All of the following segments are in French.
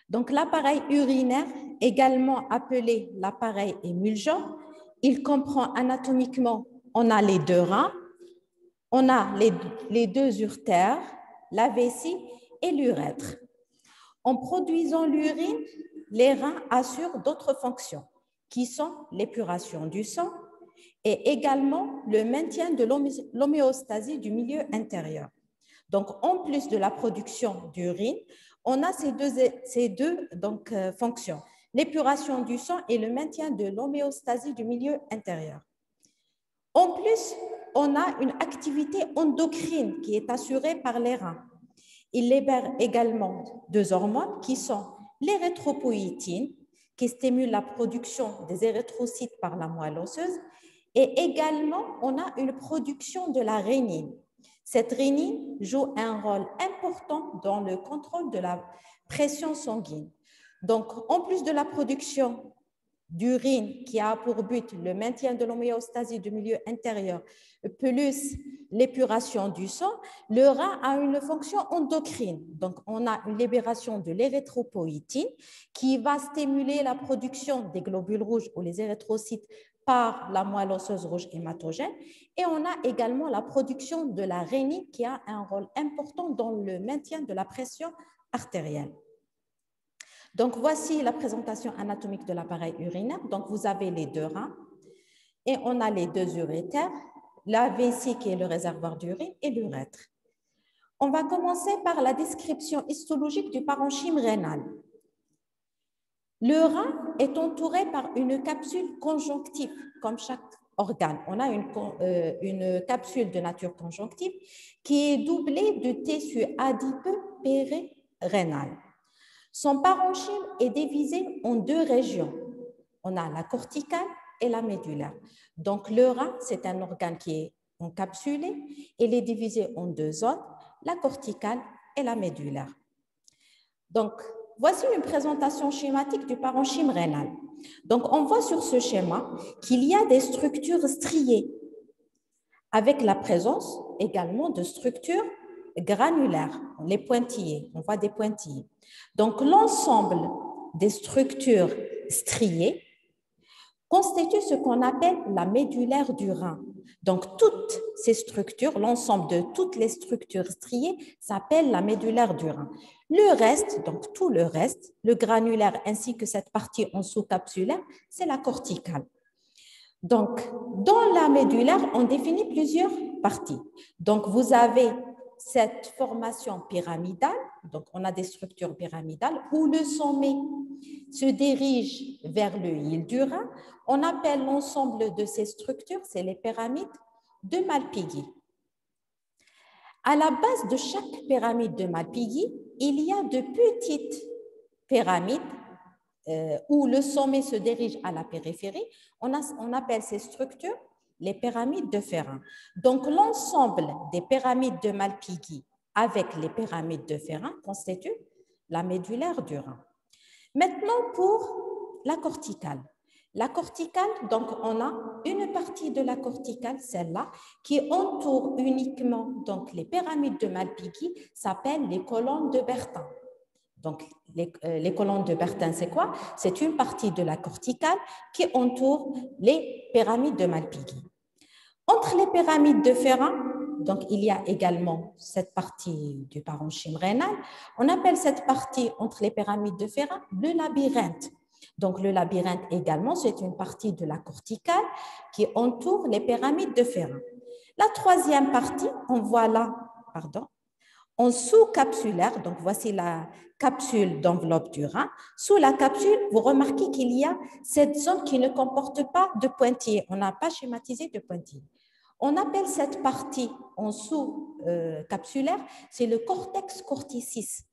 Donc, l'appareil urinaire, également appelé l'appareil émulgent, il comprend anatomiquement, on a les deux reins, on a les deux uretères, la vessie et l'urètre. En produisant l'urine, les reins assurent d'autres fonctions, qui sont l'épuration du sang et également le maintien de l'homéostasie du milieu intérieur. Donc, en plus de la production d'urine, on a ces deux fonctions, l'épuration du sang et le maintien de l'homéostasie du milieu intérieur. En plus, on a une activité endocrine qui est assurée par les reins. Il libère également deux hormones qui sont l'érythropoïétine, qui stimule la production des érythrocytes par la moelle osseuse, et également, on a une production de la rénine. Cette rénine joue un rôle important dans le contrôle de la pression sanguine. Donc, en plus de la production d'urine qui a pour but le maintien de l'homéostasie du milieu intérieur, plus l'épuration du sang, le rein a une fonction endocrine. Donc, on a une libération de l'érythropoïétine qui va stimuler la production des globules rouges ou les érythrocytes par la moelle osseuse rouge hématogène. Et on a également la production de la rénine qui a un rôle important dans le maintien de la pression artérielle. Donc, voici la présentation anatomique de l'appareil urinaire. Donc, vous avez les deux reins et on a les deux urétères, la vessie qui est le réservoir d'urine et l'urètre. On va commencer par la description histologique du parenchyme rénal. Le rein est entouré par une capsule conjonctive, comme chaque organe. On a une capsule de nature conjonctive qui est doublée de tissu adipeux péri-rénal. Son parenchyme est divisé en deux régions. On a la corticale et la médulaire. Donc, le rein, c'est un organe qui est encapsulé. Il est divisé en deux zones, la corticale et la médulaire. Donc, voici une présentation schématique du parenchyme rénal. Donc, on voit sur ce schéma qu'il y a des structures striées avec la présence également de structures granulaires, les pointillés, on voit des pointillés. Donc, l'ensemble des structures striées constitue ce qu'on appelle la médulaire du rein. Donc, toutes ces structures, l'ensemble de toutes les structures striées s'appelle la médulaire du rein. Le reste, donc tout le reste, le granulaire ainsi que cette partie en sous-capsulaire, c'est la corticale. Donc, dans la médulaire, on définit plusieurs parties. Donc, vous avez cette formation pyramidale, donc on a des structures pyramidales où le sommet se dirige vers le hile du rein. On appelle l'ensemble de ces structures, c'est les pyramides de Malpighi. À la base de chaque pyramide de Malpighi, il y a de petites pyramides où le sommet se dirige à la périphérie. On appelle ces structures les pyramides de Ferrin. Donc, l'ensemble des pyramides de Malpighi avec les pyramides de Ferrin constitue la médulaire du rein. Maintenant, pour la corticale. La corticale, donc, on a une partie de la corticale, celle-là, qui entoure uniquement donc, les pyramides de Malpighi, s'appelle les colonnes de Bertin. Donc, les colonnes de Bertin, c'est quoi? C'est une partie de la corticale qui entoure les pyramides de Malpighi. Entre les pyramides de Ferrin, donc il y a également cette partie du parenchyme rénal. On appelle cette partie entre les pyramides de Ferrin le labyrinthe. Donc, le labyrinthe également, c'est une partie de la corticale qui entoure les pyramides de Ferrin. La troisième partie, on voit là, en sous-capsulaire, donc voici la capsule d'enveloppe du rein. Sous la capsule, vous remarquez qu'il y a cette zone qui ne comporte pas de pointillés. On n'a pas schématisé de pointillés. On appelle cette partie en sous-capsulaire, c'est le cortex corticis.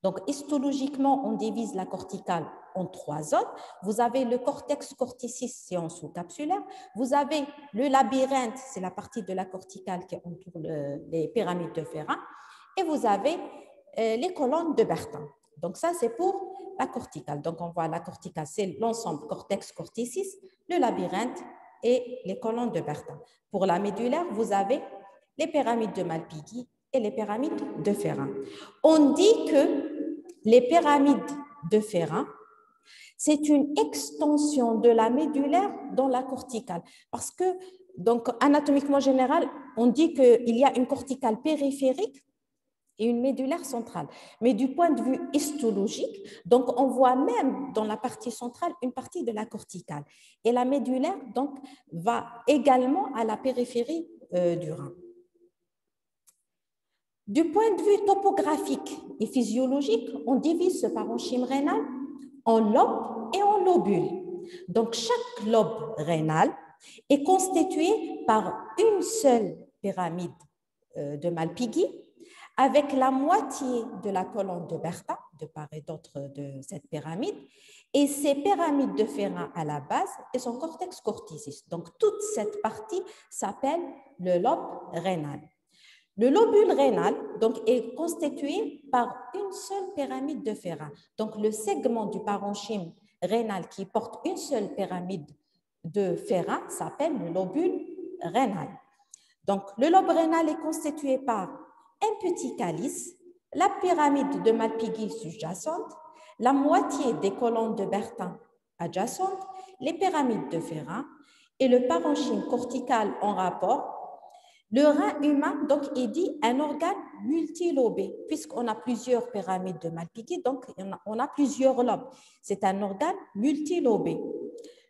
Donc, histologiquement, on divise la corticale en trois zones. Vous avez le cortex corticis, c'est en sous-capsulaire. Vous avez le labyrinthe, c'est la partie de la corticale qui entoure les pyramides de Ferrin. Et vous avez les colonnes de Bertin. Donc, ça, c'est pour la corticale. Donc, on voit la corticale, c'est l'ensemble cortex corticis, le labyrinthe et les colonnes de Bertin. Pour la médulaire, vous avez les pyramides de Malpighi et les pyramides de Ferrin. On dit que les pyramides de Ferrin. C'est une extension de la médullaire dans la corticale. Parce que, donc, anatomiquement général, on dit qu'il y a une corticale périphérique et une médullaire centrale. Mais du point de vue histologique, donc on voit même dans la partie centrale une partie de la corticale. Et la médullaire donc, va également à la périphérie du rein. Du point de vue topographique et physiologique, on divise ce parenchyme rénal en lobes et en lobules. Donc chaque lobe rénal est constitué par une seule pyramide de Malpighi, avec la moitié de la colonne de Bertha, de part et d'autre de cette pyramide, et ses pyramides de Ferrin à la base et son cortex corticis. Donc, toute cette partie s'appelle le lobe rénal. Le lobule rénal donc, est constitué par une seule pyramide de Ferrin. Donc, le segment du parenchyme rénal qui porte une seule pyramide de Ferrin s'appelle le lobule rénal. Donc, le lobe rénal est constitué par un petit calice, la pyramide de Malpighi sous-jacente, la moitié des colonnes de Bertin adjacentes, les pyramides de Ferrin et le parenchyme cortical en rapport. Le rein humain donc, est dit un organe multilobé, puisqu'on a plusieurs pyramides de Malpighi, donc on a plusieurs lobes. C'est un organe multilobé.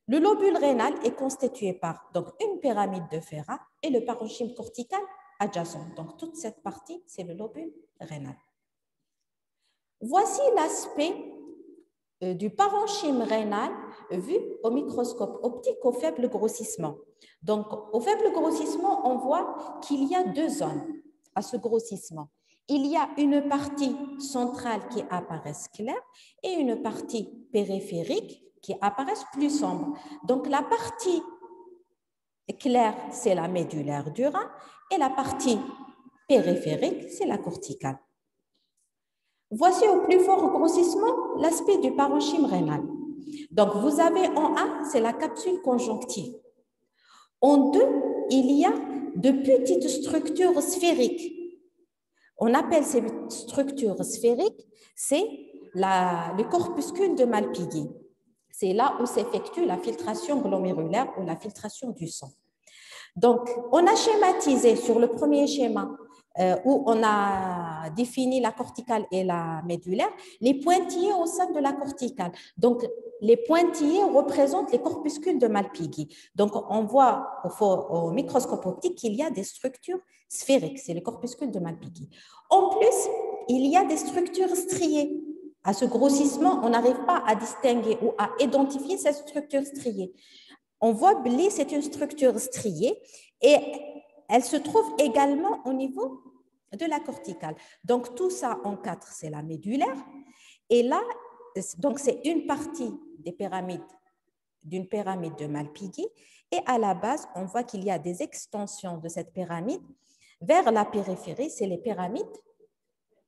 Le lobule rénal est constitué par donc, une pyramide de Ferrin et le parenchyme cortical adjacent. Donc, toute cette partie, c'est le lobule rénal. Voici l'aspect du parenchyme rénal vu au microscope optique au faible grossissement. Donc, au faible grossissement, on voit qu'il y a deux zones à ce grossissement. Il y a une partie centrale qui apparaît claire et une partie périphérique qui apparaissent plus sombres. Donc, la partie claire, c'est la médullaire du rein et la partie périphérique, c'est la corticale. Voici au plus fort grossissement l'aspect du parenchyme rénal. Donc, vous avez en 1, c'est la capsule conjonctive. En 2, il y a de petites structures sphériques. On appelle ces structures sphériques, c'est le corpuscule de Malpighi. C'est là où s'effectue la filtration glomérulaire ou la filtration du sang. Donc, on a schématisé sur le premier schéma où on a défini la corticale et la médullaire, les pointillés au sein de la corticale. Donc, les pointillés représentent les corpuscules de Malpighi. Donc, on voit au microscope optique qu'il y a des structures sphériques, c'est les corpuscules de Malpighi. En plus, il y a des structures striées. À ce grossissement, on n'arrive pas à distinguer ou à identifier cette structure striée. On voit blé, c'est une structure striée et elle se trouve également au niveau de la corticale. Donc, tout ça en 4, c'est la médullaire. Et là, donc c'est une partie des pyramides, d'une pyramide de Malpighi. Et à la base, on voit qu'il y a des extensions de cette pyramide vers la périphérie, c'est les pyramides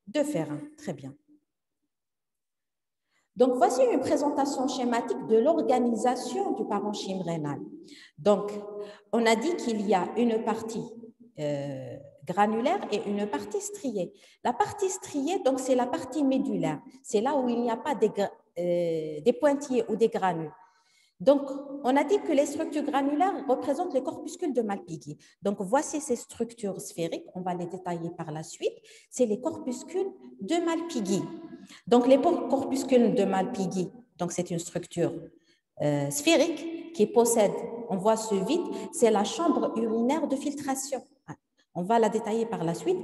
de Ferrin. Très bien. Donc, voici une présentation schématique de l'organisation du parenchyme rénal. Donc, on a dit qu'il y a une partie granulaire et une partie striée. La partie striée, donc, c'est la partie médullaire. C'est là où il n'y a pas des pointillés ou des granules. Donc, on a dit que les structures granulaires représentent les corpuscules de Malpighi. Donc, voici ces structures sphériques. On va les détailler par la suite. C'est les corpuscules de Malpighi. Donc, les corpuscules de Malpighi, donc c'est une structure sphérique qui possède, on voit ce vide, c'est la chambre urinaire de filtration. On va la détailler par la suite.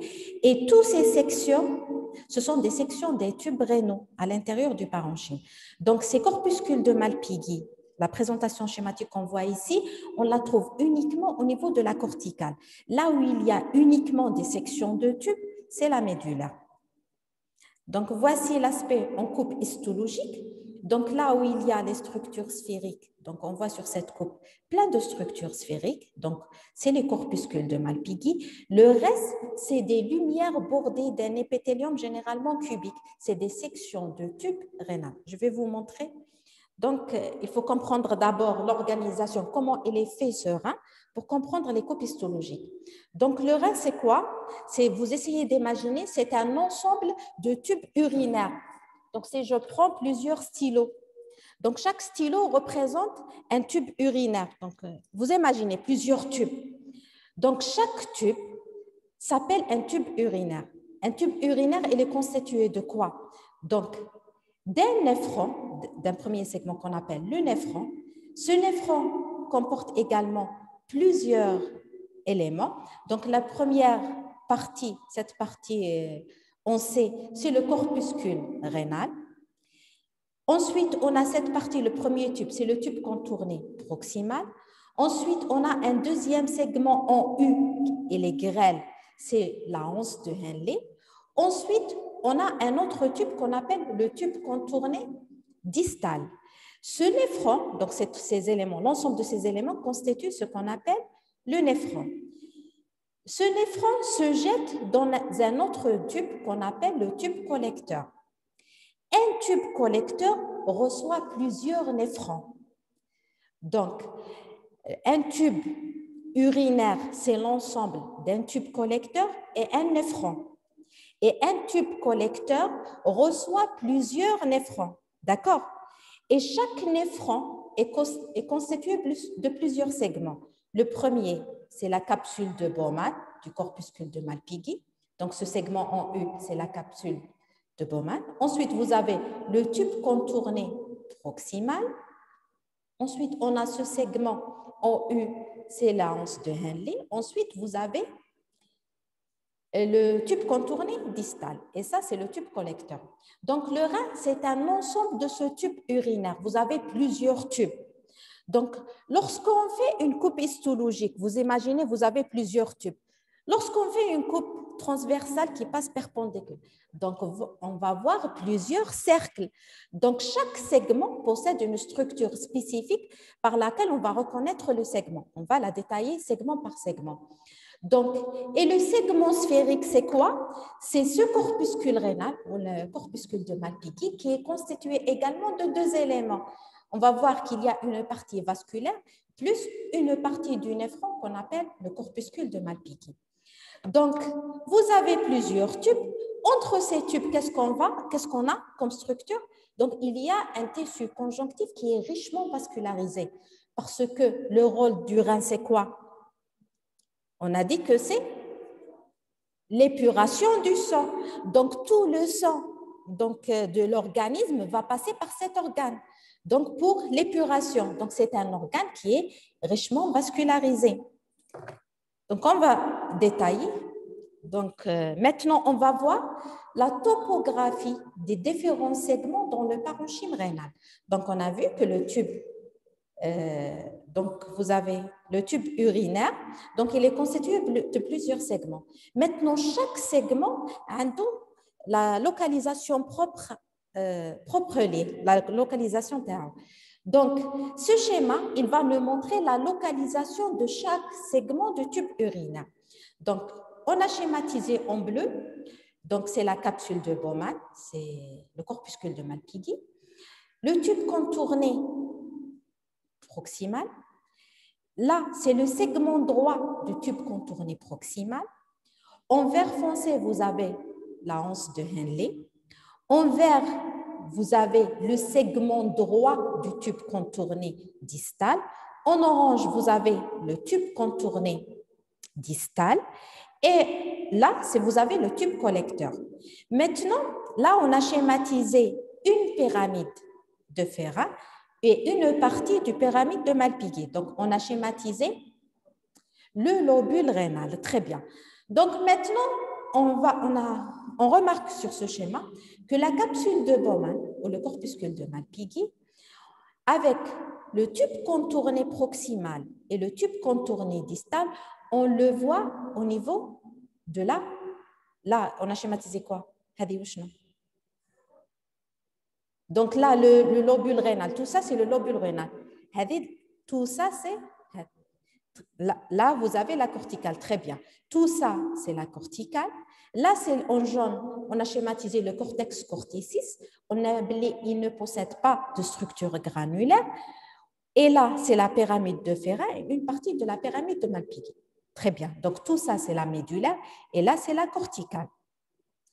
Et toutes ces sections, ce sont des sections des tubes rénaux à l'intérieur du parenchyme. Donc, ces corpuscules de Malpighi, la présentation schématique qu'on voit ici, on la trouve uniquement au niveau de la corticale. Là où il y a uniquement des sections de tubes, c'est la médullaire. Donc, voici l'aspect en coupe histologique. Donc, là où il y a les structures sphériques, donc on voit sur cette coupe plein de structures sphériques. Donc, c'est les corpuscules de Malpighi. Le reste, c'est des lumières bordées d'un épithélium généralement cubique. C'est des sections de tubes rénaux. Je vais vous montrer. Donc, il faut comprendre d'abord l'organisation, comment il est fait ce rein, pour comprendre les coupes histologiques. Donc, le rein, c'est quoi? Vous essayez d'imaginer, c'est un ensemble de tubes urinaires. Donc, si je prends plusieurs stylos, donc chaque stylo représente un tube urinaire. Donc, vous imaginez plusieurs tubes. Donc, chaque tube s'appelle un tube urinaire. Un tube urinaire, il est constitué de quoi? Donc, d'un néphron, d'un premier segment qu'on appelle le néphron. Ce néphron comporte également plusieurs éléments. Donc, la première partie, cette partie, on sait, c'est le corpuscule rénal. Ensuite, on a cette partie, le premier tube, c'est le tube contourné proximal. Ensuite, on a un deuxième segment en U, et les grêles, c'est la anse de Henle. Ensuite, on a un autre tube qu'on appelle le tube contourné distal. Ce néphron, donc ces éléments, l'ensemble de ces éléments constitue ce qu'on appelle le néphron. Ce néphron se jette dans un autre tube qu'on appelle le tube collecteur. Un tube collecteur reçoit plusieurs néphrons. Donc, un tube urinaire, c'est l'ensemble d'un tube collecteur et un néphron. Et un tube collecteur reçoit plusieurs néphrons. D'accord? Et chaque néphron est constitué de plusieurs segments. Le premier, c'est la capsule de Bowman du corpuscule de Malpighi. Donc, ce segment en U, c'est la capsule de Bowman. Ensuite, vous avez le tube contourné proximal. Ensuite, on a ce segment en U, c'est la anse de Henle. Ensuite, vous avez le tube contourné distal. Et ça, c'est le tube collecteur. Donc, le rein, c'est un ensemble de ce tube urinaire. Vous avez plusieurs tubes. Donc, lorsqu'on fait une coupe histologique, vous imaginez, vous avez plusieurs tubes. Lorsqu'on fait une coupe transversale qui passe perpendiculaire, donc on va voir plusieurs cercles. Donc, chaque segment possède une structure spécifique par laquelle on va reconnaître le segment. On va la détailler segment par segment. Donc, et le segment sphérique, c'est quoi? C'est ce corpuscule rénal, ou le corpuscule de Malpighi, qui est constitué également de deux éléments. On va voir qu'il y a une partie vasculaire plus une partie du néphron qu'on appelle le corpuscule de Malpighi. Donc, vous avez plusieurs tubes. Entre ces tubes, qu'est-ce qu'on a comme structure? Donc, il y a un tissu conjonctif qui est richement vascularisé parce que le rôle du rein, c'est quoi? On a dit que c'est l'épuration du sang. Donc, tout le sang de l'organisme va passer par cet organe. Donc, pour l'épuration. Donc, c'est un organe qui est richement vascularisé. Donc, on va détailler. Donc, maintenant, on va voir la topographie des différents segments dans le parenchyme rénal. Donc, on a vu que le tube, donc vous avez le tube urinaire, donc il est constitué de plusieurs segments. Maintenant, chaque segment a la localisation propre, la localisation terre. Donc, ce schéma, il va nous montrer la localisation de chaque segment du tube urinaire. Donc, on a schématisé en bleu, donc c'est la capsule de Bowman, c'est le corpuscule de Malpighi. Le tube contourné proximal, là, c'est le segment droit du tube contourné proximal. En vert foncé, vous avez la anse de Henle. En vert, vous avez le segment droit du tube contourné distal. En orange, vous avez le tube contourné distal. Et là, vous avez le tube collecteur. Maintenant, là, on a schématisé une pyramide de Ferrat et une partie du pyramide de Malpighi. Donc, on a schématisé le lobule rénal. Très bien. Donc, maintenant, on remarque sur ce schéma que la capsule de Bowman, ou le corpuscule de Malpighi, avec le tube contourné proximal et le tube contourné distal, on le voit au niveau de là, on a schématisé quoi? Donc là, le lobule rénal, tout ça, c'est le lobule rénal. Tout ça, c'est... Là, vous avez la corticale, très bien. Tout ça, c'est la corticale. Là, c'est en jaune, on a schématisé le cortex corticis. Il ne possède pas de structure granulaire. Et là, c'est la pyramide de Ferrat et une partie de la pyramide de Malpighi. Très bien. Donc, tout ça, c'est la médulaire. Et là, c'est la corticale.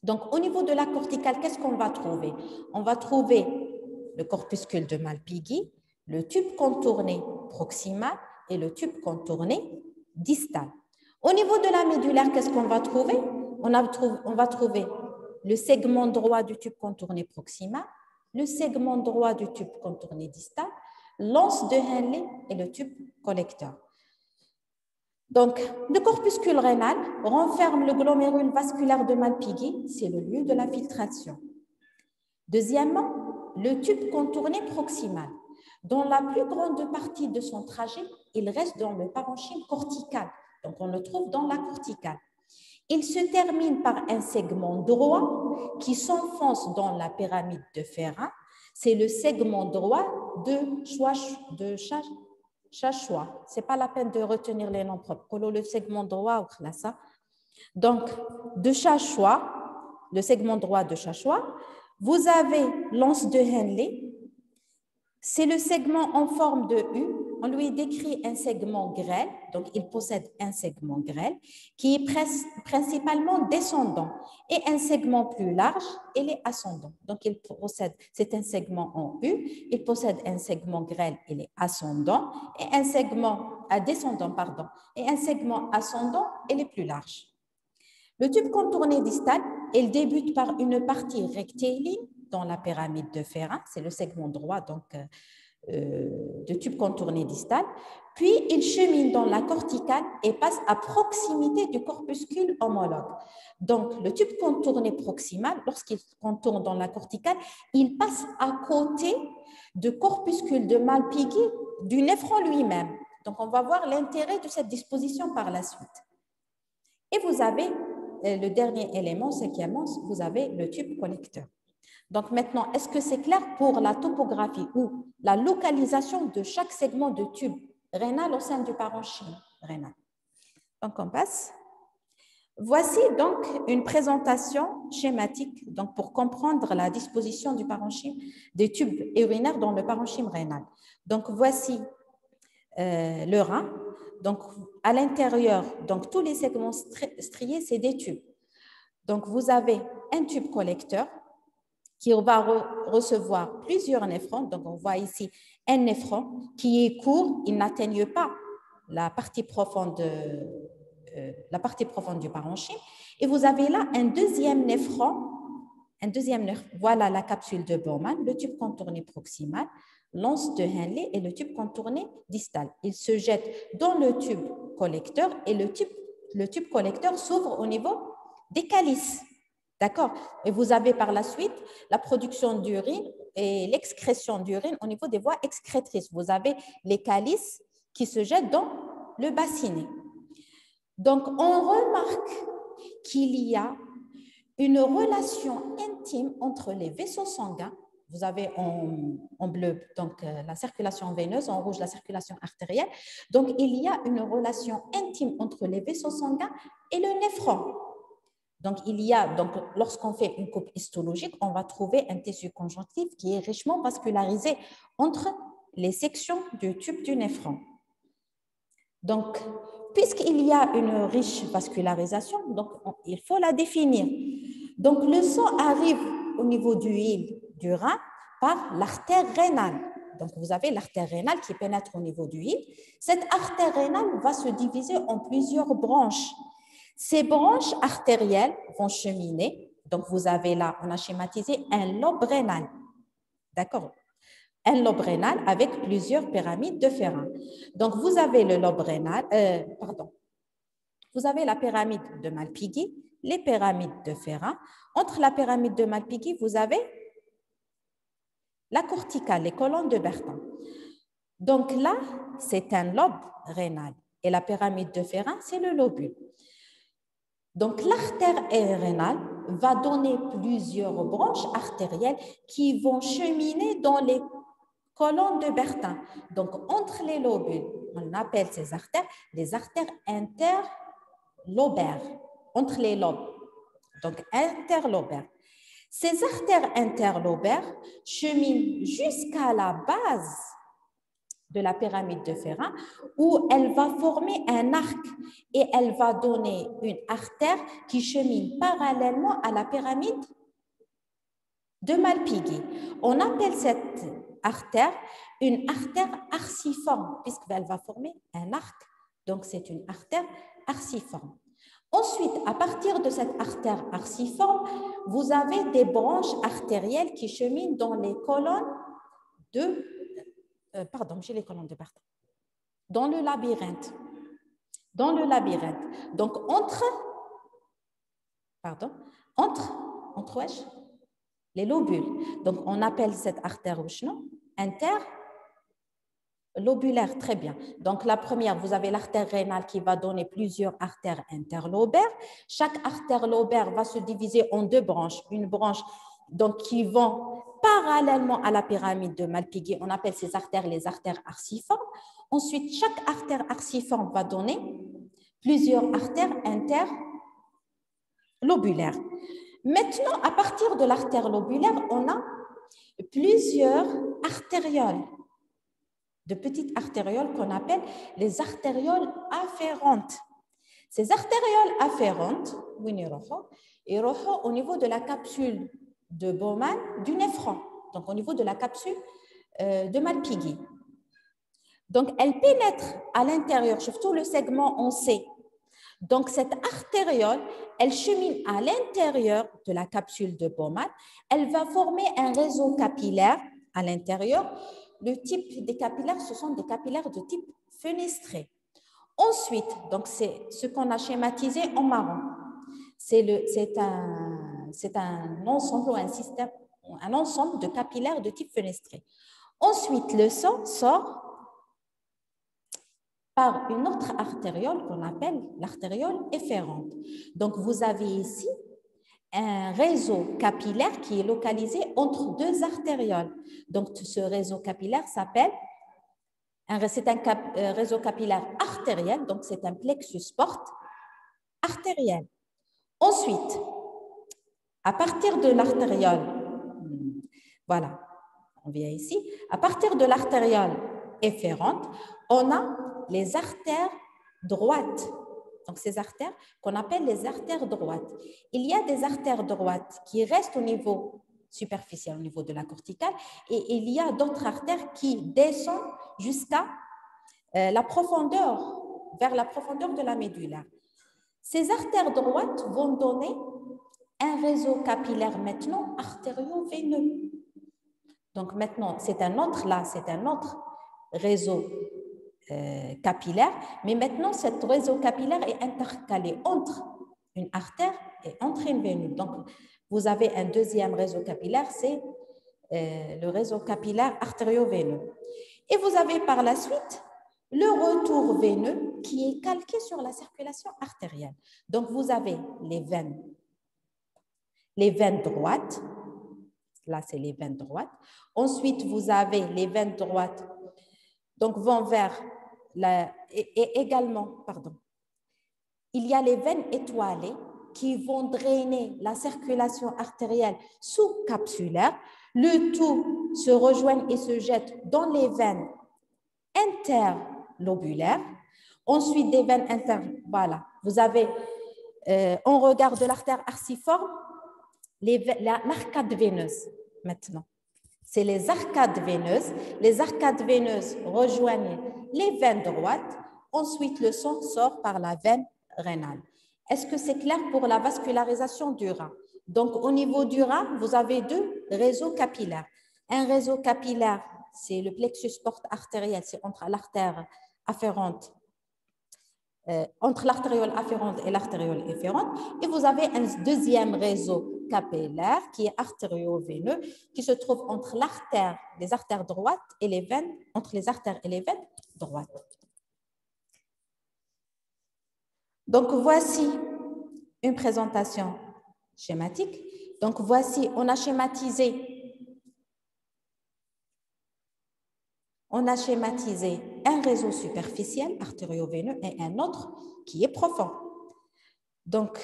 Donc, au niveau de la corticale, qu'est-ce qu'on va trouver? On va trouver le corpuscule de Malpighi, le tube contourné proximal et le tube contourné distal. Au niveau de la médulaire, qu'est-ce qu'on va trouver? On va trouver le segment droit du tube contourné proximal, le segment droit du tube contourné distal, l'anse de Henle et le tube collecteur. Donc, le corpuscule rénal renferme le glomérule vasculaire de Malpighi, c'est le lieu de la filtration. Deuxièmement, le tube contourné proximal. Dans la plus grande partie de son trajet, il reste dans le parenchyme cortical. Donc, on le trouve dans la corticale. Il se termine par un segment droit qui s'enfonce dans la pyramide de Ferrin. C'est le segment droit de Chachua. Ce n'est pas la peine de retenir les noms propres. Le segment droit, ça. Donc, de Chachua, le segment droit de Chachua, vous avez l'anse de Henle. C'est le segment en forme de U. On lui décrit un segment grêle, donc il possède un segment grêle qui est principalement descendant et un segment plus large, il est ascendant. Donc il possède, c'est un segment en U, il possède un segment grêle, il est ascendant et un segment descendant, pardon, et un segment ascendant, il est plus large. Le tube contourné distal, il débute par une partie rectiligne dans la pyramide de Ferrin, c'est le segment droit donc de tube contourné distal, puis il chemine dans la corticale et passe à proximité du corpuscule homologue. Donc, le tube contourné proximal, lorsqu'il contourne dans la corticale, il passe à côté du corpuscule de Malpighi du néphron lui-même. Donc, on va voir l'intérêt de cette disposition par la suite. Et vous avez le dernier élément, cinquièmement, vous avez le tube collecteur. Donc maintenant, est-ce que c'est clair pour la topographie ou la localisation de chaque segment de tube rénal au sein du parenchyme rénal? Donc on passe. Voici donc une présentation schématique donc pour comprendre la disposition du parenchyme des tubes urinaires dans le parenchyme rénal. Donc voici le rein. Donc à l'intérieur, donc tous les segments striés, c'est des tubes. Donc vous avez un tube collecteur qui va recevoir plusieurs néphrons. Donc, on voit ici un néphron qui est court, il n'atteigne pas la partie profonde du parenchyme. Et vous avez là un deuxième néphron, voilà la capsule de Bowman, le tube contourné proximal, l'anse de Henle et le tube contourné distal. Il se jette dans le tube collecteur et le tube collecteur s'ouvre au niveau des calices. D'accord? Et vous avez par la suite la production d'urine et l'excrétion d'urine au niveau des voies excrétrices. Vous avez les calices qui se jettent dans le bassinet. Donc, on remarque qu'il y a une relation intime entre les vaisseaux sanguins. Vous avez en bleu donc, la circulation veineuse, en rouge la circulation artérielle. Donc, il y a une relation intime entre les vaisseaux sanguins et le néphron. Donc, lorsqu'on fait une coupe histologique, on va trouver un tissu conjonctif qui est richement vascularisé entre les sections du tube du néphron. Donc, puisqu'il y a une riche vascularisation, donc il faut la définir. Donc, le sang arrive au niveau du hile du rein par l'artère rénale. Donc, vous avez l'artère rénale qui pénètre au niveau du hile. Cette artère rénale va se diviser en plusieurs branches. Ces branches artérielles vont cheminer. Donc, vous avez là, on a schématisé un lobe rénal. D'accord? Un lobe rénal avec plusieurs pyramides de Ferrin. Donc, vous avez le lobe rénal, vous avez la pyramide de Malpighi, les pyramides de Ferrin. Entre la pyramide de Malpighi, vous avez la corticale, les colonnes de Bertin. Donc là, c'est un lobe rénal. Et la pyramide de Ferrin, c'est le lobule. Donc, l'artère rénale va donner plusieurs branches artérielles qui vont cheminer dans les colonnes de Bertin. Donc, entre les lobules, on appelle ces artères les artères interlobaires, entre les lobes. Donc, interlobaires. Ces artères interlobaires cheminent jusqu'à la base de la pyramide de Ferrat, où elle va former un arc et elle va donner une artère qui chemine parallèlement à la pyramide de Malpighi. On appelle cette artère une artère arciforme, puisqu'elle va former un arc. Donc, c'est une artère arciforme. Ensuite, à partir de cette artère arciforme, vous avez des branches artérielles qui cheminent dans les colonnes de... pardon, j'ai les colonnes de Bertha. Dans le labyrinthe. Dans le labyrinthe. Donc, entre les lobules. Donc, on appelle cette artère interlobulaire. Très bien. Donc, la première, vous avez l'artère rénale qui va donner plusieurs artères interlobaires. Chaque artère lobaire va se diviser en deux branches. Une branche donc, qui vont parallèlement à la pyramide de Malpighi. On appelle ces artères les artères arciformes. Ensuite, chaque artère arciforme va donner plusieurs artères interlobulaires. Maintenant, à partir de l'artère lobulaire, on a plusieurs artérioles, de petites artérioles qu'on appelle les artérioles afférentes. Ces artérioles afférentes, ils au niveau de la capsule de Bowman du néphron, donc au niveau de la capsule de Malpighi. Donc, elles pénètrent à l'intérieur, surtout le segment en C. Donc, cette artériole, elle chemine à l'intérieur de la capsule de Bowman. Elle va former un réseau capillaire à l'intérieur. Le type des capillaires, ce sont des capillaires de type fenestré. Ensuite, donc c'est ce qu'on a schématisé en marron. C'est un ensemble ou un système, un ensemble de capillaires de type fenestré. Ensuite, le sang sort par une autre artériole qu'on appelle l'artériole efférente. Donc, vous avez ici un réseau capillaire qui est localisé entre deux artérioles. Donc, ce réseau capillaire s'appelle, c'est un réseau capillaire artériel, donc c'est un plexus porte artériel. Ensuite, à partir de l'artériole, voilà, on vient ici, à partir de l'artériole efférente, on a les artères droites. Donc, ces artères qu'on appelle les artères droites. Il y a des artères droites qui restent au niveau superficiel, au niveau de la corticale, et il y a d'autres artères qui descendent jusqu'à la profondeur, vers la profondeur de la médula. Ces artères droites vont donner un réseau capillaire maintenant artério-veineux. Donc, maintenant, c'est un autre réseau capillaire, mais maintenant, ce réseau capillaire est intercalé entre une artère et entre une veine. Donc, vous avez un deuxième réseau capillaire, c'est le réseau capillaire artério-veineux. Et vous avez par la suite le retour veineux qui est calqué sur la circulation artérielle. Donc, vous avez les veines droites. Là, c'est les veines droites. Ensuite, vous avez les veines droites donc vont vers et également, pardon, il y a les veines étoilées qui vont drainer la circulation artérielle sous-capsulaire. Le tout se rejoint et se jette dans les veines interlobulaires. Ensuite, des veines voilà. Vous avez, en regard de l'artère arciforme, l'arcade veineuse maintenant. C'est les arcades veineuses. Les arcades veineuses rejoignent les veines droites. Ensuite, le sang sort par la veine rénale. Est-ce que c'est clair pour la vascularisation du rein? Donc, au niveau du rein, vous avez deux réseaux capillaires. Un réseau capillaire, c'est le plexus porte artériel, c'est entre l'artère afférente, entre l'artériole afférente et l'artériole efférente. Et vous avez un deuxième réseau capillaire qui est artério-veineux, qui se trouve entre les artères droites et les veines, entre les artères et les veines droites. Donc, voici une présentation schématique. Donc, voici, on a schématisé un réseau superficiel artério-veineux et un autre qui est profond. Donc,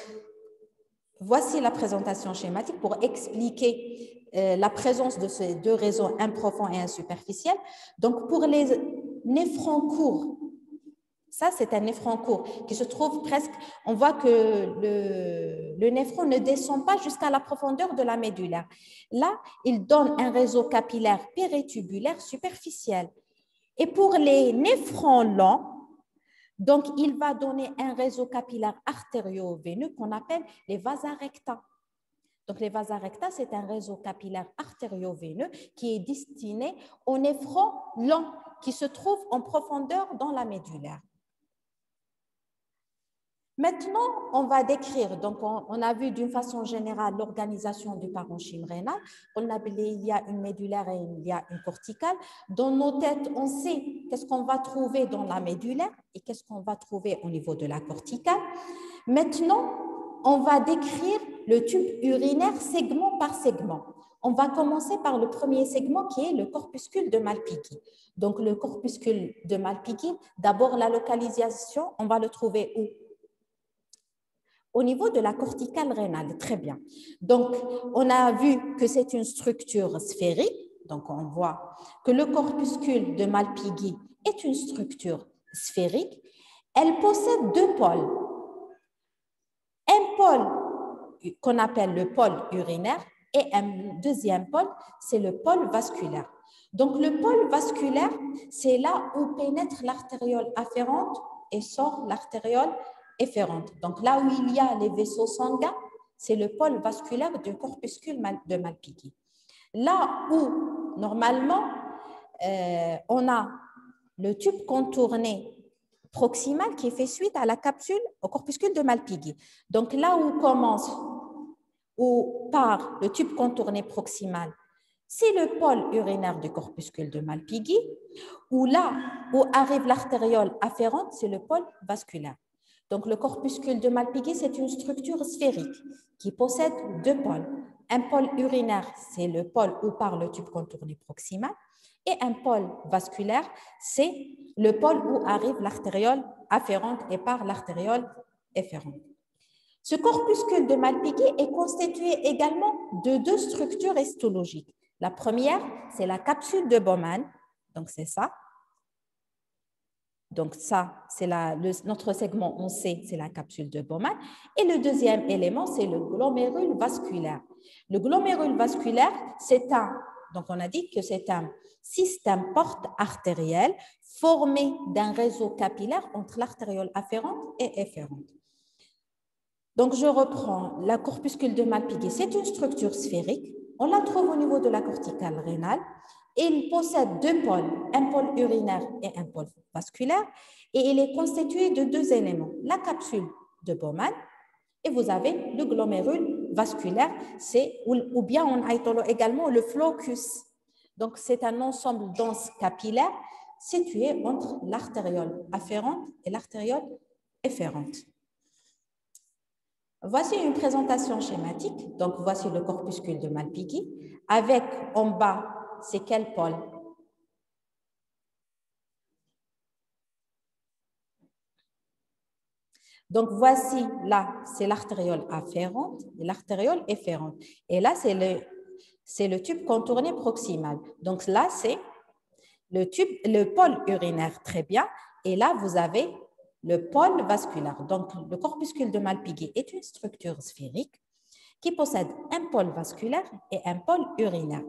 voici la présentation schématique pour expliquer la présence de ces deux réseaux, un profond et un superficiel. Donc, pour les néphron court. Ça, c'est un néphron court qui se trouve presque, on voit que le néphron ne descend pas jusqu'à la profondeur de la médullaire. Là, il donne un réseau capillaire péritubulaire superficiel. Et pour les néphrons longs, donc il va donner un réseau capillaire artério-veineux qu'on appelle les vasa recta. Donc les vasa recta, c'est un réseau capillaire artério-veineux qui est destiné aux néphrons longs qui se trouvent en profondeur dans la médullaire. Maintenant, on va décrire, donc on a vu d'une façon générale l'organisation du parenchyme rénal. On a appelé, il y a une médullaire et il y a une corticale. Dans nos têtes, on sait qu'est-ce qu'on va trouver dans la médullaire et qu'est-ce qu'on va trouver au niveau de la corticale. Maintenant, on va décrire le tube urinaire segment par segment. On va commencer par le premier segment qui est le corpuscule de Malpighi. Donc, le corpuscule de Malpighi, d'abord la localisation, on va le trouver où? Au niveau de la corticale rénale, très bien. Donc, on a vu que c'est une structure sphérique. Donc, on voit que le corpuscule de Malpighi est une structure sphérique. Elle possède deux pôles. Un pôle qu'on appelle le pôle urinaire et un deuxième pôle, c'est le pôle vasculaire. Donc, le pôle vasculaire, c'est là où pénètre l'artériole afférente et sort l'artériole efférente. Donc, là où il y a les vaisseaux sanguins, c'est le pôle vasculaire du corpuscule de Malpighi. Là où, normalement, on a le tube contourné proximal qui fait suite à la capsule, au corpuscule de Malpighi. Donc, là où commence ou part le tube contourné proximal, c'est le pôle urinaire du corpuscule de Malpighi, ou là où arrive l'artériole afférente, c'est le pôle vasculaire. Donc, le corpuscule de Malpighi, c'est une structure sphérique qui possède deux pôles. Un pôle urinaire, c'est le pôle où part le tube contourné proximal, et un pôle vasculaire, c'est le pôle où arrive l'artériole afférente et part l'artériole efférente. Ce corpuscule de Malpighi est constitué également de deux structures histologiques. La première, c'est la capsule de Bowman, donc c'est ça. Donc ça, c'est notre segment, on sait, c'est la capsule de Bowman. Et le deuxième élément, c'est le glomérule vasculaire. Le glomérule vasculaire, donc on a dit que c'est un système porte-artériel formé d'un réseau capillaire entre l'artériole afférente et efférente. Donc je reprends, la corpuscule de Malpighi, c'est une structure sphérique. On la trouve au niveau de la corticale rénale. Et il possède deux pôles, un pôle urinaire et un pôle vasculaire, et il est constitué de deux éléments, la capsule de Bowman, et vous avez le glomérule vasculaire, ou bien on a également le flocus. Donc, c'est un ensemble dense capillaire situé entre l'artériole afférente et l'artériole efférente. Voici une présentation schématique. Donc, voici le corpuscule de Malpighi, avec en bas, c'est quel pôle? Donc, voici, là, c'est l'artériole afférente et l'artériole efférente. Et là, c'est le tube contourné proximal. Donc, là, c'est le pôle urinaire, très bien. Et là, vous avez le pôle vasculaire. Donc, le corpuscule de Malpighi est une structure sphérique qui possède un pôle vasculaire et un pôle urinaire.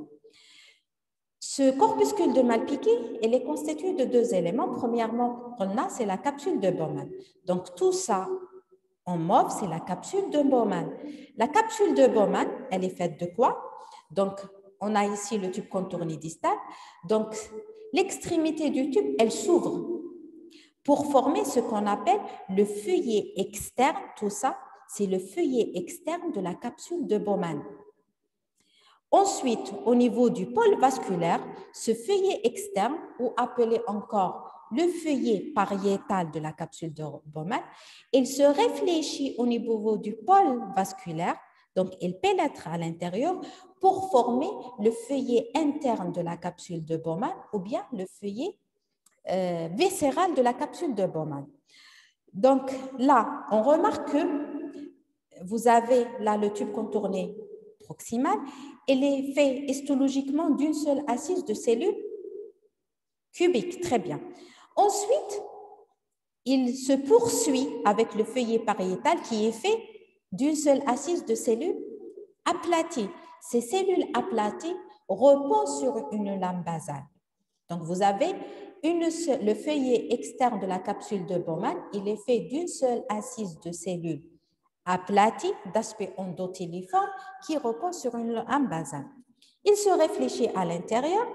Ce corpuscule de Malpighi, il est constitué de deux éléments. Premièrement, on a, c'est la capsule de Bowman. Donc, tout ça en mauve, c'est la capsule de Bowman. La capsule de Bowman, elle est faite de quoi? Donc, on a ici le tube contourné distal. Donc, l'extrémité du tube, elle s'ouvre pour former ce qu'on appelle le feuillet externe. Tout ça, c'est le feuillet externe de la capsule de Bowman. Ensuite, au niveau du pôle vasculaire, ce feuillet externe, ou appelé encore le feuillet pariétal de la capsule de Bowman, il se réfléchit au niveau du pôle vasculaire, donc il pénètre à l'intérieur pour former le feuillet interne de la capsule de Bowman ou bien le feuillet viscéral de la capsule de Bowman. Donc là, on remarque que vous avez là le tube contourné proximal. Il est fait histologiquement d'une seule assise de cellules Cubique, très bien. Ensuite, il se poursuit avec le feuillet pariétal qui est fait d'une seule assise de cellules aplaties. Ces cellules aplaties reposent sur une lame basale. Donc, vous avez le feuillet externe de la capsule de Bowman, il est fait d'une seule assise de cellules aplaties d'aspect endothéliforme qui repose sur une lame basale. Il se réfléchit à l'intérieur,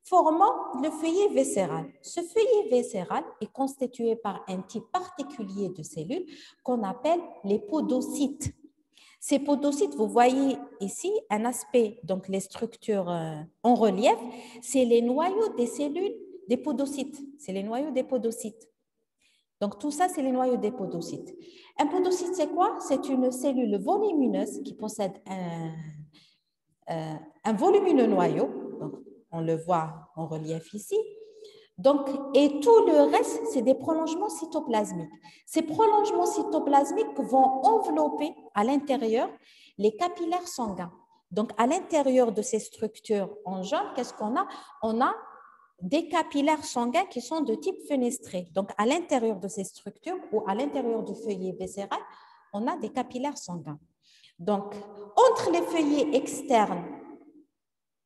formant le feuillet viscéral. Ce feuillet viscéral est constitué par un type particulier de cellules qu'on appelle les podocytes. Ces podocytes, vous voyez ici un aspect, donc les structures en relief, c'est les noyaux des cellules des podocytes. C'est les noyaux des podocytes. Donc tout ça, c'est les noyaux des podocytes. Un podocyte, c'est quoi? C'est une cellule volumineuse qui possède un volumineux noyau. Donc, on le voit en relief ici. Donc, et tout le reste, c'est des prolongements cytoplasmiques. Ces prolongements cytoplasmiques vont envelopper à l'intérieur les capillaires sanguins. Donc, à l'intérieur de ces structures en jaune, qu'est-ce qu'on a? On a des capillaires sanguins qui sont de type fenestré. Donc, à l'intérieur de ces structures ou à l'intérieur du feuillet viscéral, on a des capillaires sanguins. Donc, entre les feuillets externes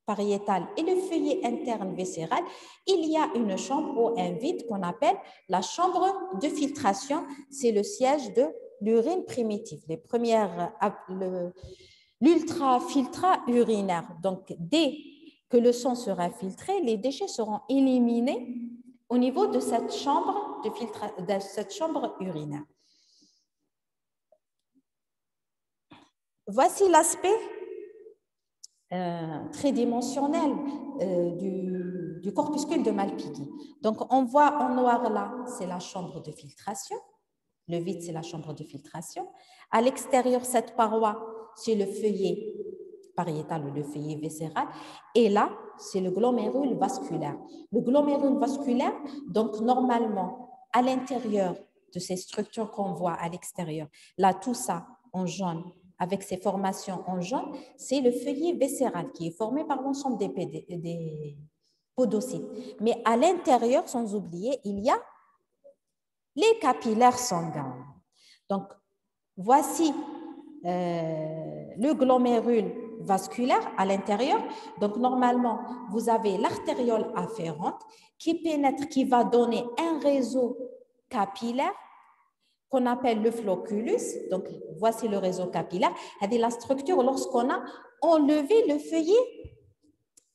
pariétal et le feuillet interne viscéral, il y a une chambre ou un vide qu'on appelle la chambre de filtration. C'est le siège de l'urine primitive, les premières, l'ultrafiltrat urinaire. Donc, dès que le sang sera filtré, les déchets seront éliminés au niveau de cette chambre, de cette chambre urinaire. Voici l'aspect tridimensionnel du corpuscule de Malpighi. Donc, on voit en noir là, c'est la chambre de filtration. Le vide, c'est la chambre de filtration. À l'extérieur, cette paroi, c'est le feuillet pariétal ou le feuillet viscéral. Et là, c'est le glomérule vasculaire. Le glomérule vasculaire, donc normalement, à l'intérieur de ces structures qu'on voit à l'extérieur, là, tout ça en jaune, avec ces formations en jaune, c'est le feuillet viscéral qui est formé par l'ensemble des podocytes. Mais à l'intérieur, sans oublier, il y a les capillaires sanguins. Donc, voici le glomérule vasculaire à l'intérieur. Donc, normalement, vous avez l'artériole afférente qui pénètre, qui va donner un réseau capillaire qu'on appelle le flocculus. Donc, voici le réseau capillaire. C'est la structure lorsqu'on a enlevé le feuillet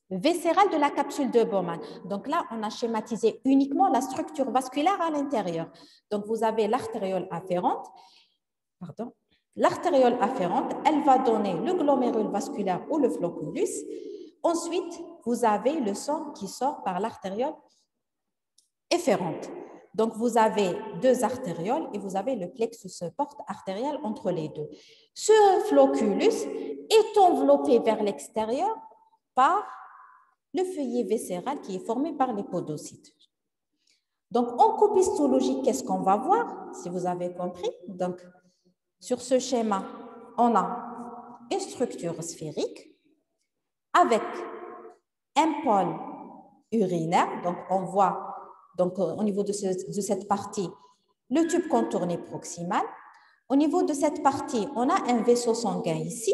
viscéral de la capsule de Bowman. Donc là, on a schématisé uniquement la structure vasculaire à l'intérieur. Donc, vous avez l'artériole afférente. Pardon. L'artériole afférente, elle va donner le glomérule vasculaire ou le flocculus. Ensuite, vous avez le sang qui sort par l'artériole efférente. Donc, vous avez deux artérioles et vous avez le plexus porte artériel entre les deux. Ce flocculus est enveloppé vers l'extérieur par le feuillet viscéral qui est formé par les podocytes. Donc, en coupe histologique, qu'est-ce qu'on va voir? Si vous avez compris. Donc, sur ce schéma, on a une structure sphérique avec un pôle urinaire. Donc, on voit donc, au niveau de cette partie, le tube contourné proximal. Au niveau de cette partie, on a un vaisseau sanguin ici,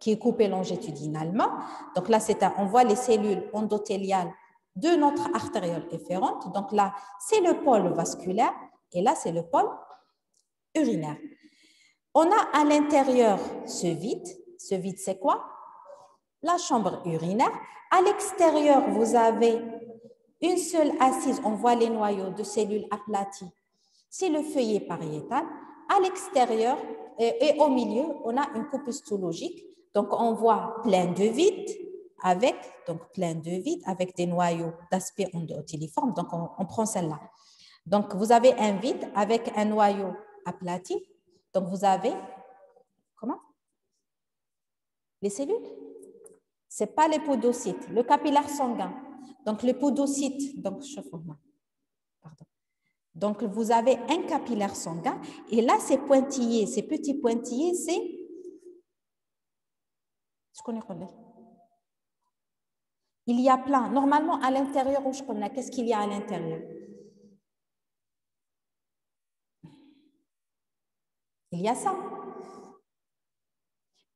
qui est coupé longitudinalement. Donc là, on voit les cellules endothéliales de notre artériole efférente. Donc là, c'est le pôle vasculaire et là, c'est le pôle urinaire. On a à l'intérieur ce vide. Ce vide, c'est quoi? La chambre urinaire. À l'extérieur, vous avez une seule assise, on voit les noyaux de cellules aplaties, c'est le feuillet pariétal. À l'extérieur et au milieu, on a une coupe histologique. Donc, on voit plein de vides avec des noyaux d'aspect endothéliforme. Donc, on prend celle-là. Donc, vous avez un vide avec un noyau aplati. Donc, vous avez, comment? Les cellules? Ce n'est pas les podocytes, le capillaire sanguin. Donc, le podocyte, donc, vous avez un capillaire sanguin et là, ces pointillés, ces petits pointillés, c'est ce qu'on appelle. Il y a plein. Normalement, à l'intérieur, qu'est-ce qu'il y a à l'intérieur? Il y a ça,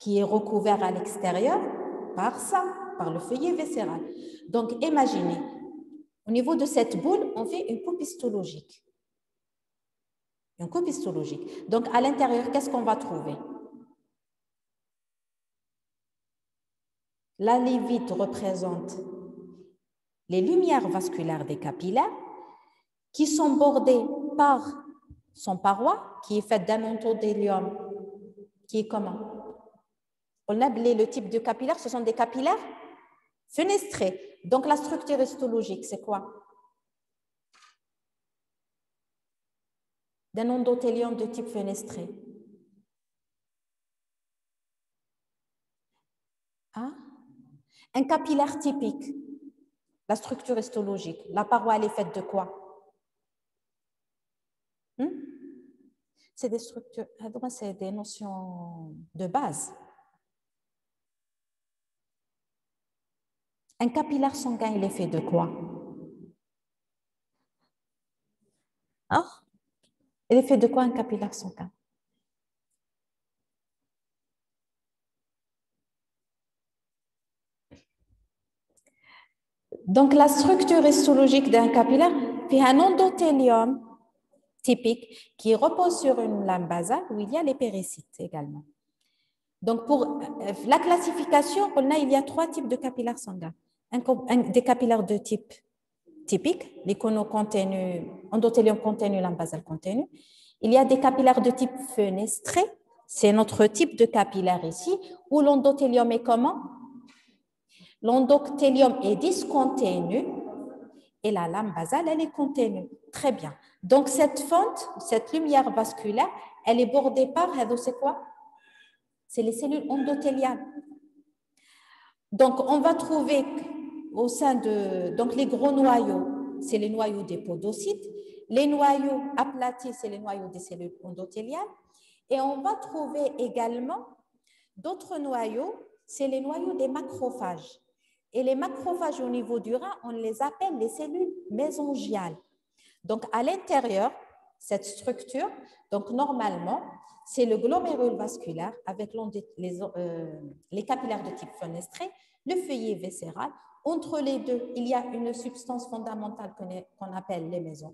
qui est recouvert à l'extérieur par ça, par le feuillet viscéral. Donc, imaginez, au niveau de cette boule, on fait une coupe histologique. Une coupe histologique. Donc, à l'intérieur, qu'est-ce qu'on va trouver? La lévite représente les lumières vasculaires des capillaires qui sont bordées par son paroi, qui est faite d'un endothélium, qui est comment? On a appelé le type de capillaire, ce sont des capillaires fenestrés. Donc, la structure histologique, c'est quoi? D'un endothélium de type fenestré. Hein? Un capillaire typique, la structure histologique, la paroi, elle est faite de quoi? C'est des structures, c'est des notions de base. Un capillaire sanguin, il est fait de quoi? Hein? Il est fait de quoi un capillaire sanguin? Donc, la structure histologique d'un capillaire fait un endothélium typique qui repose sur une lame basale où il y a les péricytes également. Donc, pour la classification, il y a 3 types de capillaires sanguins. Des capillaires de type typique, endothélium contenu, lame basale contenue. Il y a des capillaires de type fenestré, c'est notre type de capillaire ici, où l'endothélium est comment? L'endothélium est discontinu et la lame basale, elle est contenue. Très bien. Donc, cette fente, cette lumière vasculaire, elle est bordée par, c'est quoi? C'est les cellules endothéliales. Donc, on va trouver au sein de... Donc, les gros noyaux, c'est les noyaux des podocytes. Les noyaux aplatis, c'est les noyaux des cellules endothéliales. Et on va trouver également d'autres noyaux, c'est les noyaux des macrophages. Et les macrophages au niveau du rein, on les appelle les cellules mésangiales. Donc, à l'intérieur, cette structure, donc normalement, c'est le glomérule vasculaire avec les capillaires de type fenestré, le feuillet viscéral. Entre les deux, il y a une substance fondamentale qu'on appelle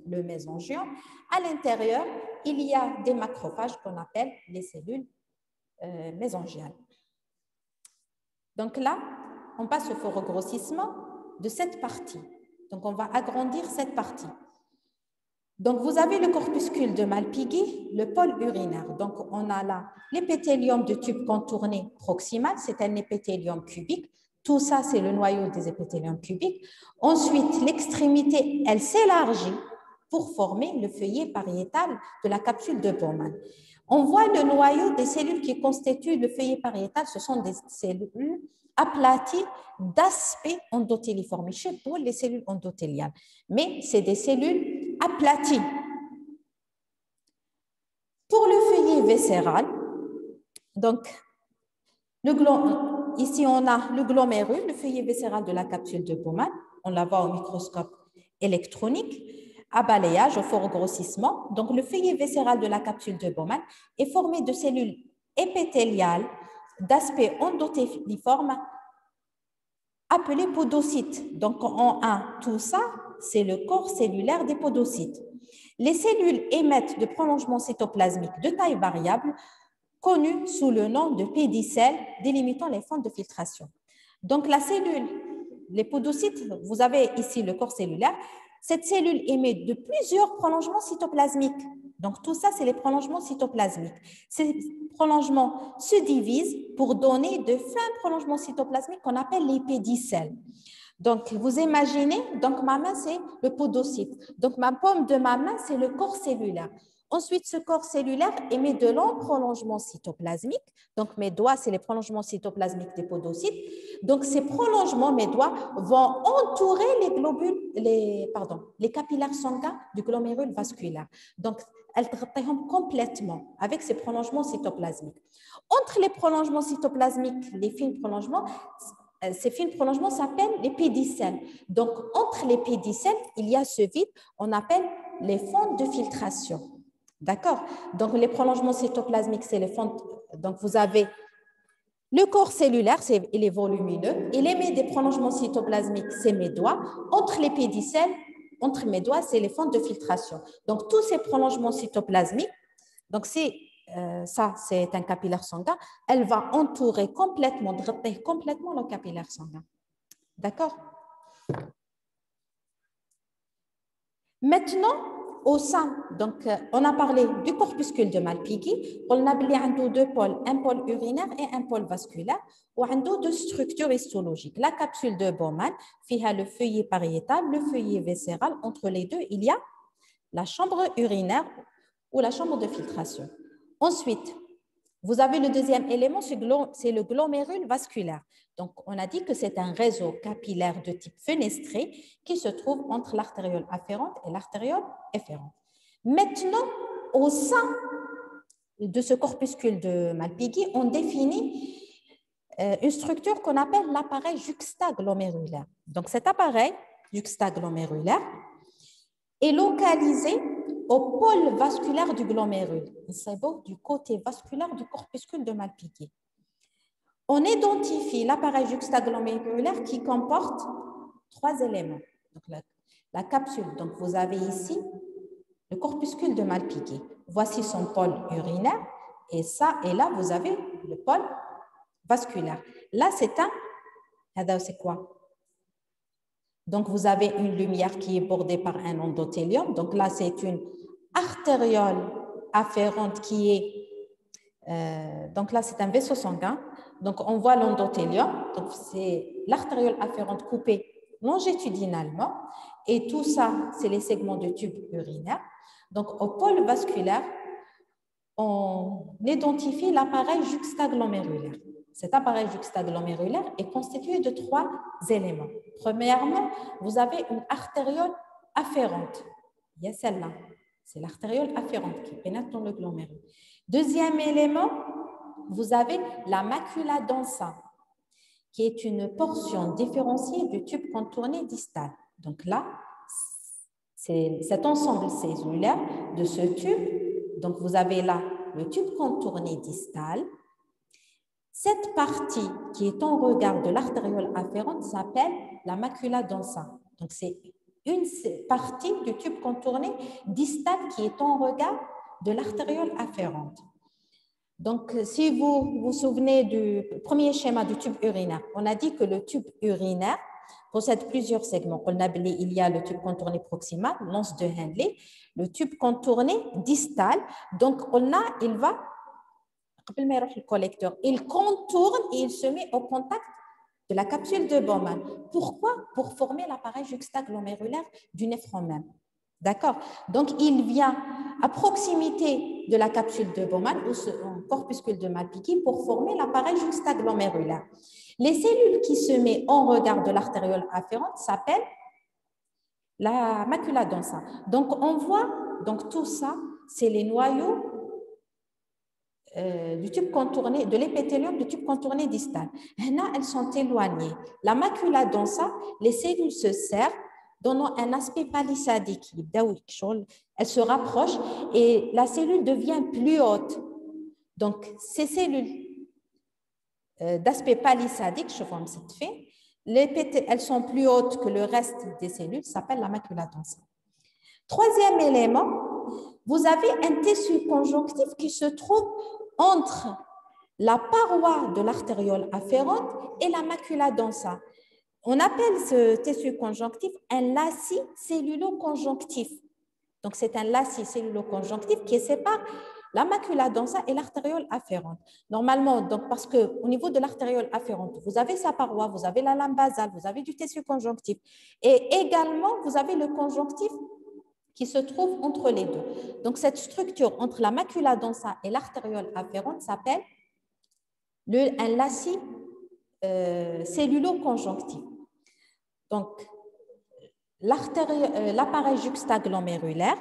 le mésangium. À l'intérieur, il y a des macrophages qu'on appelle les cellules mésangiales. Donc là, on passe au regrossissement de cette partie. Donc, on va agrandir cette partie. Donc, vous avez le corpuscule de Malpighi, le pôle urinaire. Donc, on a là l'épithélium de tube contourné proximal, c'est un épithélium cubique. Tout ça, c'est le noyau des épithéliums cubiques. Ensuite, l'extrémité, elle s'élargit pour former le feuillet pariétal de la capsule de Bowman. On voit le noyau des cellules qui constituent le feuillet pariétal. Ce sont des cellules aplaties d'aspect endothéliforme, pour les cellules endothéliales. Mais c'est des cellules aplaties. Pour le feuillet viscéral, donc, ici on a le glomérule, le feuillet viscéral de la capsule de Bowman. On la voit au microscope électronique. À balayage, au fort grossissement. Donc, le feuillet viscéral de la capsule de Bowman est formé de cellules épithéliales d'aspect endothéliforme appelées podocytes. Donc, en un, tout ça, c'est le corps cellulaire des podocytes. Les cellules émettent de prolongements cytoplasmiques de taille variable, connus sous le nom de pédicelles, délimitant les fentes de filtration. Donc, la cellule, les podocytes, vous avez ici le corps cellulaire. Cette cellule émet de plusieurs prolongements cytoplasmiques. Donc, tout ça, c'est les prolongements cytoplasmiques. Ces prolongements se divisent pour donner de fins prolongements cytoplasmiques qu'on appelle les pédicelles. Donc, vous imaginez, donc ma main, c'est le podocyte. Donc, ma paume de ma main, c'est le corps cellulaire. Ensuite, ce corps cellulaire émet de longs prolongements cytoplasmiques. Donc, mes doigts, c'est les prolongements cytoplasmiques des podocytes. Donc, ces prolongements, mes doigts, vont entourer les capillaires sanguins du glomérule vasculaire. Donc, elles travaillent complètement avec ces prolongements cytoplasmiques. Entre les prolongements cytoplasmiques, les fines prolongements, ces fils de prolongement s'appellent les pédicelles. Donc, entre les pédicelles, il y a ce vide, on appelle les fentes de filtration. D'accord? Donc, les prolongements cytoplasmiques, c'est les fentes. Donc, vous avez le corps cellulaire, il est volumineux. Il émet des prolongements cytoplasmiques, c'est mes doigts. Entre les pédicelles, entre mes doigts, c'est les fentes de filtration. Donc, tous ces prolongements cytoplasmiques, donc ça, c'est un capillaire sanguin, elle va entourer complètement, draper complètement le capillaire sanguin. D'accord? Maintenant, au sein, donc on a parlé du corpuscule de Malpighi, on a deux pôles, un pôle urinaire et un pôle vasculaire, ou deux structures histologiques. La capsule de Bowman, qui a le feuillet pariétal, le feuillet viscéral, entre les deux, il y a la chambre urinaire ou la chambre de filtration. Ensuite, vous avez le deuxième élément, c'est le glomérule vasculaire. Donc, on a dit que c'est un réseau capillaire de type fenestré qui se trouve entre l'artériole afférente et l'artériole efférente. Maintenant, au sein de ce corpuscule de Malpighi, on définit une structure qu'on appelle l'appareil juxtaglomérulaire. Donc, cet appareil juxtaglomérulaire est localisé au pôle vasculaire du glomérule, c'est beau, du côté vasculaire du corpuscule de Malpighi. On identifie l'appareil juxtaglomérulaire qui comporte 3 éléments. Donc, la capsule, donc vous avez ici le corpuscule de Malpighi. Voici son pôle urinaire et ça, et là vous avez le pôle vasculaire. Là, c'est quoi? Donc, vous avez une lumière qui est bordée par un endothélium. Donc là, c'est une artériole afférente qui est... donc là, c'est un vaisseau sanguin. Donc, on voit l'endothélium. Donc, c'est l'artériole afférente coupée longitudinalement. Et tout ça, c'est les segments de tube urinaire. Donc, au pôle vasculaire, on identifie l'appareil juxtaglomérulaire. Cet appareil juxtaglomérulaire est constitué de 3 éléments. Premièrement, vous avez une artériole afférente. Il y a celle-là. C'est l'artériole afférente qui pénètre dans le glomérule. Deuxième élément, vous avez la macula densa, qui est une portion différenciée du tube contourné distal. Donc là, c'est cet ensemble cellulaire de ce tube. Donc vous avez là le tube contourné distal. Cette partie qui est en regard de l'artériole afférente s'appelle la macula densa. Donc c'est une partie du tube contourné distal qui est en regard de l'artériole afférente. Donc, si vous vous souvenez du premier schéma du tube urinaire, on a dit que le tube urinaire possède plusieurs segments. Il y a le tube contourné proximal, l'anse de Henle, le tube contourné distal. Donc, il va, le collecteur, il contourne et il se met au contact de la capsule de Bowman. Pourquoi? Pour former l'appareil juxtaglomérulaire du néphron même. D'accord? Donc, il vient à proximité de la capsule de Bowman ou ce corpuscule de Malpighi pour former l'appareil juxtaglomérulaire. Les cellules qui se mettent en regard de l'artériole afférente s'appellent la macula densa. Donc, on voit, donc tout ça, c'est les noyaux du tube contourné, de l'épithélium du tube contourné distal. Là, elles sont éloignées. La macula densa, les cellules se serrent, donnant un aspect palissadique. Elle se rapproche et la cellule devient plus haute. Donc, ces cellules d'aspect palissadique, je vois cette fait, elles sont plus hautes que le reste des cellules, ça s'appelle la macula densa. Troisième élément, vous avez un tissu conjonctif qui se trouve entre la paroi de l'artériole afférente et la macula densa. On appelle ce tissu conjonctif un lacis cellulo-conjonctif. Donc, c'est un lacis cellulo-conjonctif qui sépare la macula densa et l'artériole afférente. Normalement, donc, parce qu'au niveau de l'artériole afférente, vous avez sa paroi, vous avez la lame basale, vous avez du tissu conjonctif. Et également, vous avez le conjonctif qui se trouve entre les deux. Donc, cette structure entre la macula densa et l'artériole afférente s'appelle un lacis cellulo-conjonctif. Donc, l'appareil juxtaglomérulaire,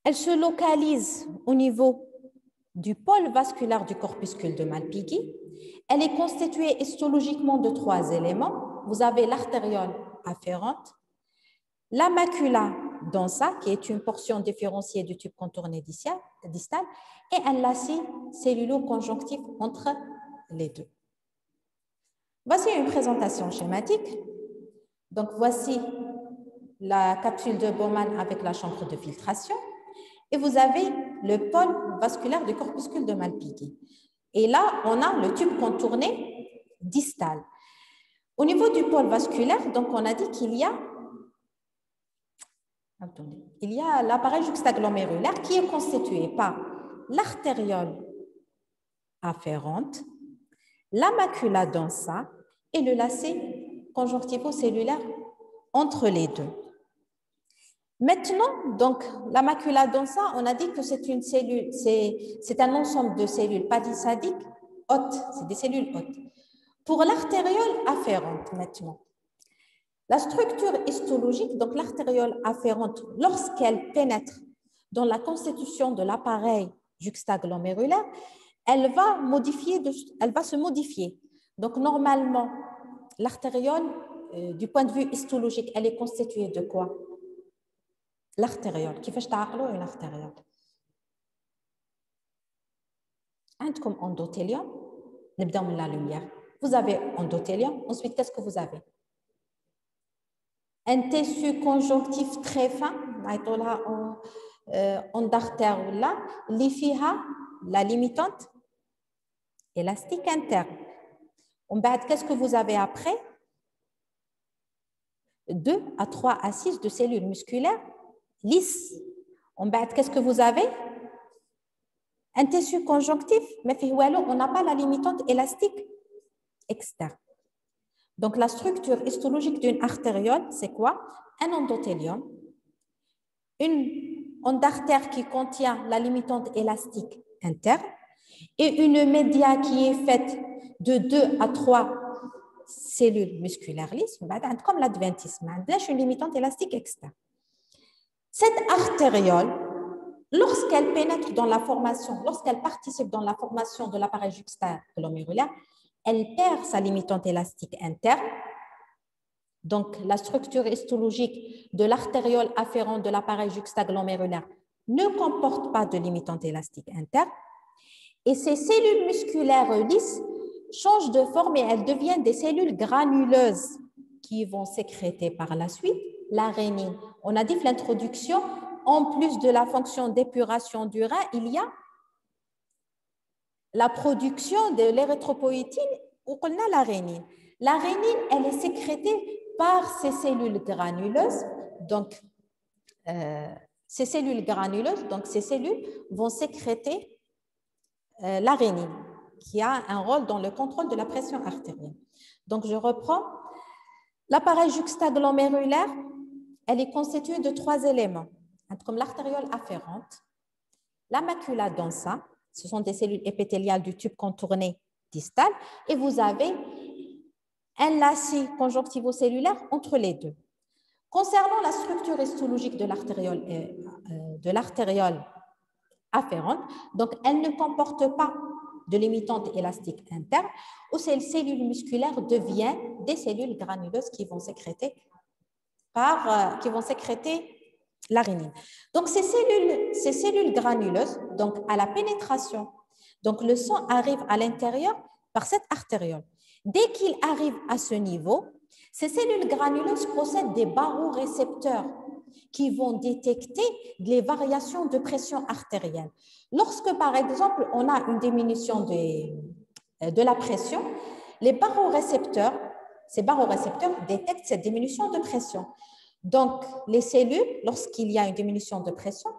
elle se localise au niveau du pôle vasculaire du corpuscule de Malpighi. Elle est constituée histologiquement de 3 éléments. Vous avez l'artériole afférente, la macula densa, qui est une portion différenciée du tube contourné distal, et un lacet cellulo-conjonctif entre les deux. Voici une présentation schématique. Donc, voici la capsule de Bowman avec la chambre de filtration. Et vous avez le pôle vasculaire du corpuscule de Malpighi. Et là, on a le tube contourné distal. Au niveau du pôle vasculaire, donc on a dit qu'il y a l'appareil juxtaglomérulaire qui est constitué par l'artériole afférente, la macula densa et le lacet conjonctivo-cellulaire entre les deux. Maintenant, donc, la macula densa, on a dit que c'est une cellule, c'est un ensemble de cellules palisadiques hautes, c'est des cellules hautes. Pour l'artériole afférente, maintenant, la structure histologique, donc l'artériole afférente, lorsqu'elle pénètre dans la constitution de l'appareil juxtaglomérulaire, elle va se modifier. Donc, normalement, l'artériole, du point de vue histologique, elle est constituée de quoi? L'artériole. كيفاش تعقلوا une artériole? عندكم endothélium. نبداو من la lumière. Vous avez endothélium. Ensuite, qu'est-ce que vous avez? Un tissu conjonctif très fin, onde artère là, اللي فيها la limitante élastique interne. Qu'est-ce que vous avez après? 2 à 3 à 6 de cellules musculaires lisses. Qu'est-ce que vous avez? Un tissu conjonctif, mais on n'a pas la limitante élastique externe. Donc, la structure histologique d'une artériole, c'est quoi? Un endothélium, une onde artère qui contient la limitante élastique interne et une média qui est faite de 2 à 3 cellules musculaires lisses, comme l'adventisme, une limitante élastique externe. Cette artériole, lorsqu'elle pénètre dans la formation, lorsqu'elle participe dans la formation de l'appareil juxtaglomérulaire, elle perd sa limitante élastique interne. Donc, la structure histologique de l'artériole afférente de l'appareil juxtaglomérulaire ne comporte pas de limitante élastique interne. Et ces cellules musculaires lisses changent de forme et elles deviennent des cellules granuleuses qui vont sécréter par la suite la rénine. On a dit que l'introduction, en plus de la fonction d'épuration du rein, il y a la production de l'érythropoïétine ou qu'on a la rénine. La rénine, elle est sécrétée par ces cellules granuleuses. Donc, ces cellules vont sécréter la rénine, qui a un rôle dans le contrôle de la pression artérielle. Donc, je reprends. L'appareil juxtaglomérulaire, elle est constituée de 3 éléments, comme l'artériole afférente, la macula densa, ce sont des cellules épithéliales du tube contourné distal, et vous avez un lacet conjonctivo-cellulaire entre les deux. Concernant la structure histologique de l'artériole afférente, donc elle ne comporte pas de limitante élastique interne, où ces cellules musculaires deviennent des cellules granuleuses qui vont sécréter la rénine. Donc, ces cellules granuleuses, donc à la pénétration, donc le sang arrive à l'intérieur par cette artériole. Dès qu'il arrive à ce niveau, ces cellules granuleuses possèdent des barorécepteurs qui vont détecter les variations de pression artérielle. Lorsque, par exemple, on a une diminution de la pression, ces barorécepteurs détectent cette diminution de pression. Donc, les cellules, lorsqu'il y a une diminution de pression,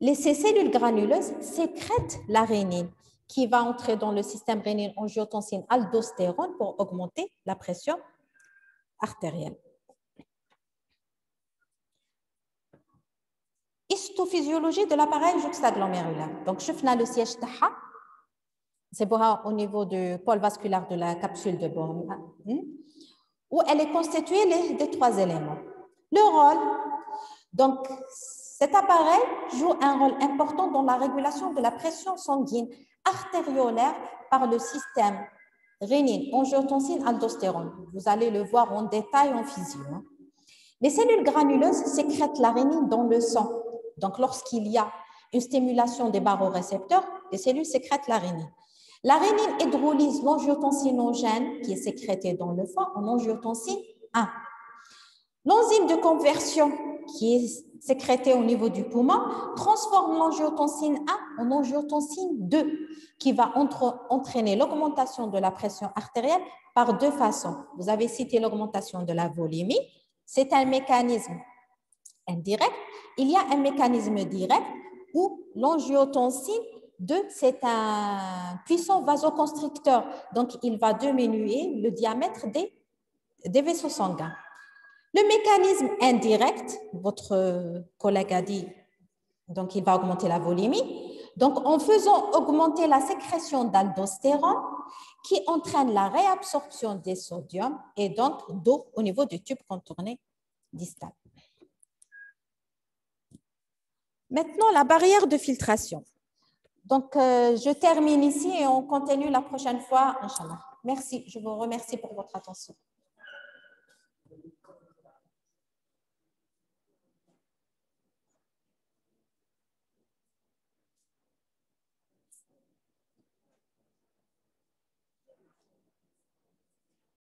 ces cellules granuleuses sécrètent la rénine qui va entrer dans le système rénine-angiotensine-aldostérone pour augmenter la pression artérielle. Histophysiologie de l'appareil juxtaglomérulaire. Donc, je fais le siège TAHA. C'est au niveau du pôle vasculaire de la capsule de Bowman, où elle est constituée des 3 éléments. Le rôle, donc, Cet appareil joue un rôle important dans la régulation de la pression sanguine artériolaire par le système rénine, angiotensine, aldostérone. Vous allez le voir en détail en physio. Les cellules granuleuses sécrètent la rénine dans le sang. Donc, lorsqu'il y a une stimulation des barorécepteurs, les cellules sécrètent la rénine. La rénine hydrolyse l'angiotensinogène qui est sécrété dans le foie en angiotensine 1. L'enzyme de conversion qui est sécrétée au niveau du poumon transforme l'angiotensine 1 en angiotensine 2 qui va entraîner l'augmentation de la pression artérielle par deux façons. Vous avez cité l'augmentation de la volémie. C'est un mécanisme indirect. Il y a un mécanisme direct où l'angiotensine 2, c'est un puissant vasoconstricteur. Donc, il va diminuer le diamètre des vaisseaux sanguins. Le mécanisme indirect, votre collègue a dit, donc il va augmenter la volémie. Donc, en faisant augmenter la sécrétion d'aldostérone qui entraîne la réabsorption des sodium et donc d'eau au niveau du tube contourné distal. Maintenant, la barrière de filtration. Donc, je termine ici et on continue la prochaine fois, Inch'Allah. Merci, je vous remercie pour votre attention.